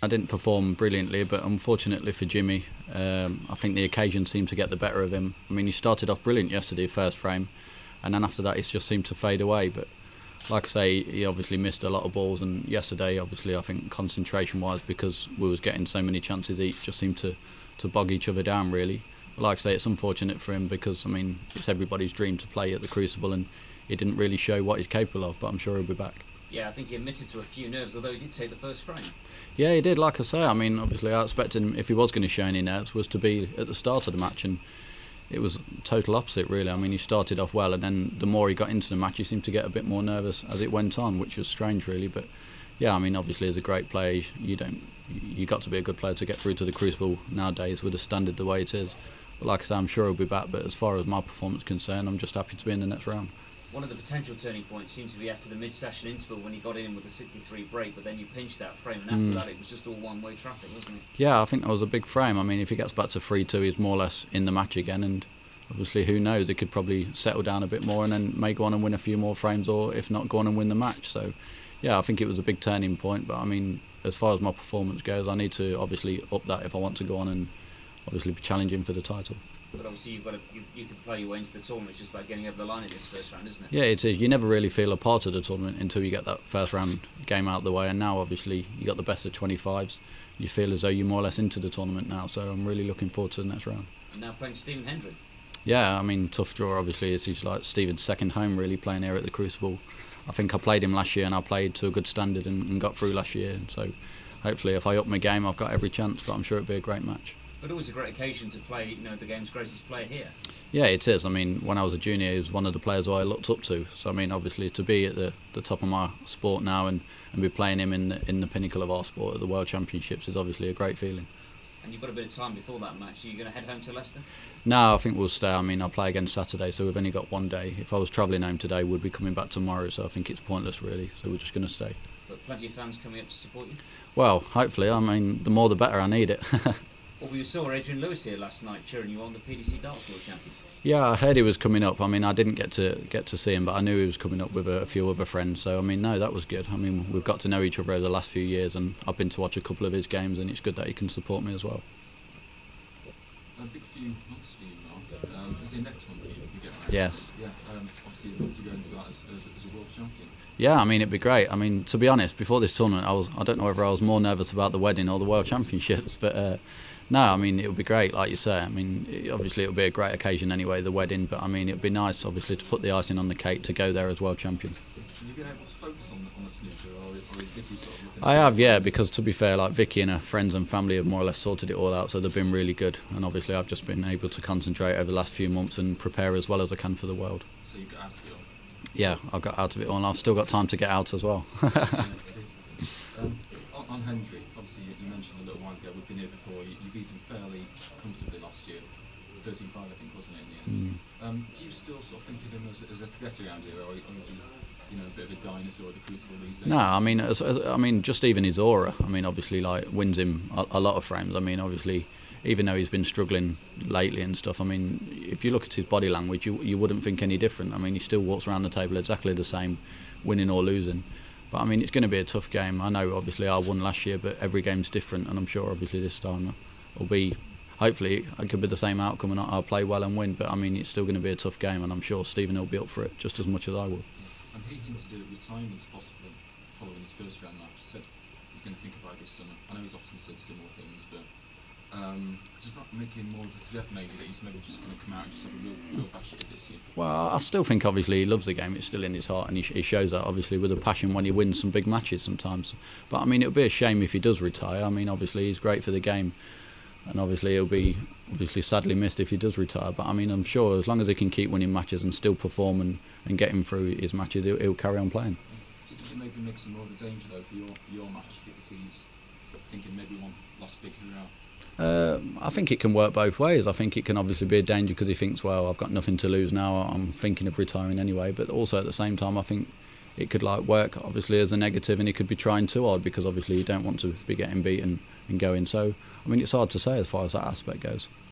I didn't perform brilliantly, but unfortunately for Jimmy, I think the occasion seemed to get the better of him. I mean, he started off brilliant yesterday, first frame, and then after that, it just seemed to fade away. But like I say, he obviously missed a lot of balls, and yesterday, obviously, I think concentration-wise, because we was getting so many chances each, just seemed to bog each other down, really. But like I say, it's unfortunate for him because, I mean, it's everybody's dream to play at the Crucible, and he didn't really show what he's capable of, but I'm sure he'll be back. Yeah, I think he admitted to a few nerves, although he did take the first frame. Yeah, he did, like I say. I mean, obviously I expected him, if he was going to show any nerves, was to be at the start of the match, and it was total opposite, really. I mean, he started off well, and then the more he got into the match, he seemed to get a bit more nervous as it went on, which was strange, really. But yeah, I mean, obviously as a great player, you got to be a good player to get through to the Crucible nowadays with the standard the way it is. But like I say, I'm sure he'll be back, but as far as my performance is concerned, I'm just happy to be in the next round. One of the potential turning points seemed to be after the mid-session interval when he got in with the 63 break, but then you pinched that frame, and after that it was just all one-way traffic, wasn't it? Yeah, I think that was a big frame. I mean, if he gets back to 3-2, he's more or less in the match again, and obviously who knows, he could probably settle down a bit more and then may go on and win a few more frames, or if not, go on and win the match. So yeah, I think it was a big turning point, but I mean, as far as my performance goes, I need to obviously up that if I want to go on and obviously be challenging for the title. But obviously you can play your way into the tournament. It's just about getting over the line in this first round, isn't it? Yeah, it is. You never really feel a part of the tournament until you get that first round game out of the way, and now obviously you got the best of 25s. You feel as though you're more or less into the tournament now, so I'm really looking forward to the next round. And now playing Stephen Hendry. Yeah, I mean, tough draw obviously. It's like Stephen's second home really, playing here at the Crucible. I think I played him last year and I played to a good standard and got through last year, so hopefully if I up my game I've got every chance, but I'm sure it'll be a great match. But always a great occasion to play, you know, the game's greatest player here. Yeah, it is. I mean, when I was a junior, he was one of the players who I looked up to. So I mean, obviously, to be at the top of my sport now and be playing him in the pinnacle of our sport at the World Championships is obviously a great feeling. And you've got a bit of time before that match. Are you going to head home to Leicester? No, I think we'll stay. I mean, I'll play again Saturday, so we've only got one day. If I was travelling home today, we'd be coming back tomorrow. So I think it's pointless, really. So we're just going to stay. But plenty of fans coming up to support you. Well, hopefully. I mean, the more the better. I need it. Well, we saw Adrian Lewis here last night cheering you on, the PDC Darts World Champion. Yeah, I heard he was coming up. I mean, I didn't get to see him, but I knew he was coming up with a few other friends. So I mean, no, that was good. I mean, we've got to know each other over the last few years, and I've been to watch a couple of his games, and it's good that he can support me as well. A big few months for you, Mark. Is the next one for you? Yes. Yeah. Obviously, you'd love to go into that as a world champion. Yeah, I mean, it'd be great. I mean, to be honest, before this tournament, I don't know whether I was more nervous about the wedding or the World Championships, but no, I mean, it would be great, like you say. I mean, obviously it would be a great occasion anyway, the wedding, but I mean, it would be nice, obviously, to put the icing on the cake to go there as world champion. Have you been able to focus on the snooker, or is Vicky sort of looking I have, yeah, because to be fair, like Vicky and her friends and family have more or less sorted it all out, so they've been really good, and obviously I've just been able to concentrate over the last few months and prepare as well as I can for the world. So you got out of it all? Yeah, I got out of it all, and I've still got time to get out as well. On Hendry, obviously you mentioned a little while ago, we've been here before, you beat him fairly comfortably last year, 13-5 I think, wasn't it, in the end? Do you still sort of think of him as a threat around here, or is he, you know, a bit of a dinosaur at the Crucible these days? No, I mean, just even his aura, I mean, obviously, like, wins him a lot of frames. I mean, obviously, even though he's been struggling lately and stuff, I mean, if you look at his body language, you wouldn't think any different. I mean, he still walks around the table exactly the same, winning or losing. But I mean, it's going to be a tough game. I know, obviously, I won last year, but every game's different, and I'm sure, obviously, this time will be. Hopefully, it could be the same outcome, and I'll play well and win. But I mean, it's still going to be a tough game, and I'm sure Stephen will be up for it just as much as I will. And he hinted at retirement possibly following his first round match. He said he's going to think about it this summer. I know he's often said similar things, but does that make him more of a threat, maybe, that he's maybe just going to come out and just have a real bash at it this year? Well, I still think, obviously, he loves the game. It's still in his heart, and he shows that, obviously, with a passion when he wins some big matches sometimes. But, I mean, it would be a shame if he does retire. I mean, obviously, he's great for the game, and obviously, he'll be sadly missed if he does retire. But, I mean, I'm sure as long as he can keep winning matches and still perform and get him through his matches, he'll carry on playing. Do you think it maybe makes him more of a danger, though, for your match, if he's thinking maybe one last big hurrah? I think it can work both ways. I think it can obviously be a danger because he thinks, well, I've got nothing to lose now, I'm thinking of retiring anyway. But also at the same time, I think it could like work obviously as a negative, and he could be trying too hard because obviously you don't want to be getting beaten and going. So I mean, it's hard to say as far as that aspect goes.